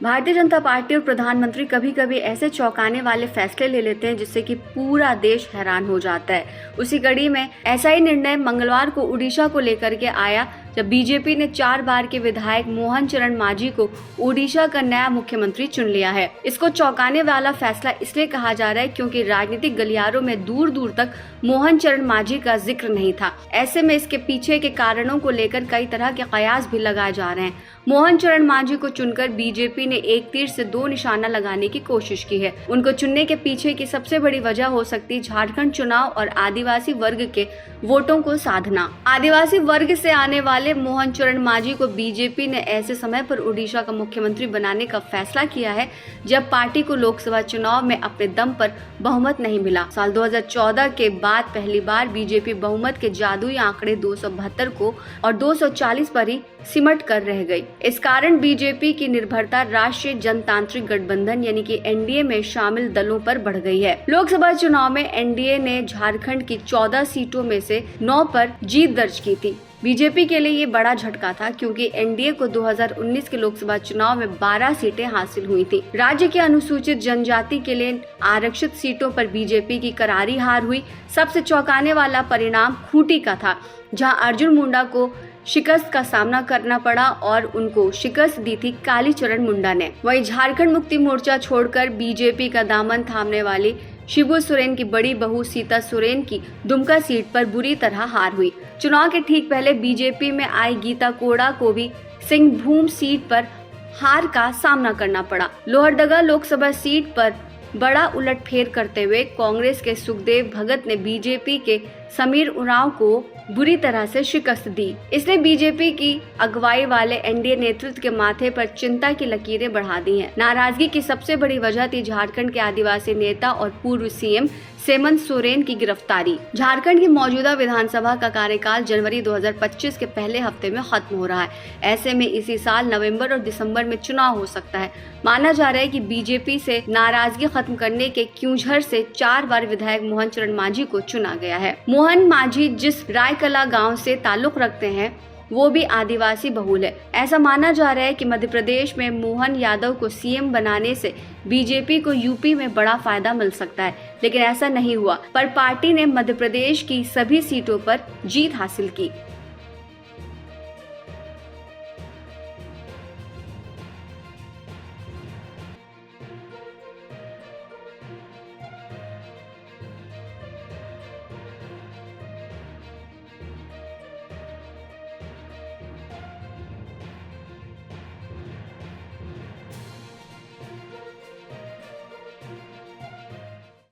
Bharatiya Janata party और प्रधानमंत्री कभी कभी ऐसे चौंकाने वाले फैसले ले लेते हैं जिससे कि पूरा देश हैरान हो जाता है। उसी कड़ी में ऐसा ही निर्णय मंगलवार को उड़ीसा को लेकर के आया, जब बीजेपी ने 4 बार के विधायक मोहन चरण मांझी को उड़ीसा का नया मुख्यमंत्री चुन लिया है। इसको चौंकाने वाला फैसला इसलिए कहा जा रहा है क्योंकि राजनीतिक गलियारों में दूर दूर तक मोहन चरण मांझी का जिक्र नहीं था। ऐसे में इसके पीछे के कारणों को लेकर कई तरह के कयास भी लगाए जा रहे हैं। मोहन चरण मांझी को चुनकर बीजेपी ने एक तीर से 2 निशाना लगाने की कोशिश की है। उनको चुनने के पीछे की सबसे बड़ी वजह हो सकती है झारखंड चुनाव और आदिवासी वर्ग के वोटों को साधना। आदिवासी वर्ग से आने वाले मोहन चरण मांझी को बीजेपी ने ऐसे समय पर उड़ीसा का मुख्यमंत्री बनाने का फैसला किया है जब पार्टी को लोकसभा चुनाव में अपने दम पर बहुमत नहीं मिला। साल 2014 के बाद पहली बार बीजेपी बहुमत के जादुई आंकड़े 272 को और 240 पर ही सिमट कर रह गई। इस कारण बीजेपी की निर्भरता राष्ट्रीय जनतांत्रिक गठबंधन यानी कि एनडीए में शामिल दलों पर बढ़ गई है। लोकसभा चुनाव में एनडीए ने झारखंड की 14 सीटों में से 9 पर जीत दर्ज की थी। बीजेपी के लिए ये बड़ा झटका था क्योंकि एनडीए को 2019 के लोकसभा चुनाव में 12 सीटें हासिल हुई थी। राज्य के अनुसूचित जनजाति के लिए आरक्षित सीटों पर बीजेपी की करारी हार हुई। सबसे चौंकाने वाला परिणाम खूंटी का था, जहां अर्जुन मुंडा को शिकस्त का सामना करना पड़ा और उनको शिकस्त दी थी कालीचरण मुंडा ने। वहीं झारखंड मुक्ति मोर्चा छोड़कर बीजेपी का दामन थामने वाली शिबू सोरेन की बड़ी बहू सीता सोरेन की दुमका सीट पर बुरी तरह हार हुई। चुनाव के ठीक पहले बीजेपी में आई गीता कोड़ा को भी सिंहभूम सीट पर हार का सामना करना पड़ा। लोहरदगा लोकसभा सीट पर बड़ा उलटफेर करते हुए कांग्रेस के सुखदेव भगत ने बीजेपी के समीर उरांव को बुरी तरह से शिकस्त दी। इसने बीजेपी की अगुवाई वाले एनडीए नेतृत्व के माथे पर चिंता की लकीरें बढ़ा दी हैं। नाराजगी की सबसे बड़ी वजह थी झारखंड के आदिवासी नेता और पूर्व सीएम हेमंत सोरेन की गिरफ्तारी। झारखंड की मौजूदा विधानसभा का कार्यकाल जनवरी 2025 के पहले हफ्ते में खत्म हो रहा है। ऐसे में इसी साल नवंबर और दिसंबर में चुनाव हो सकता है। माना जा रहा है कि बीजेपी से नाराजगी खत्म करने के क्यूझर से 4 बार विधायक मोहन चरण मांझी को चुना गया है। मोहन मांझी जिस रायकला गांव से ताल्लुक रखते हैं वो भी आदिवासी बहुल है। ऐसा माना जा रहा है कि मध्य प्रदेश में मोहन यादव को सीएम बनाने से बीजेपी को यूपी में बड़ा फायदा मिल सकता है, लेकिन ऐसा नहीं हुआ। पर पार्टी ने मध्य प्रदेश की सभी सीटों पर जीत हासिल की।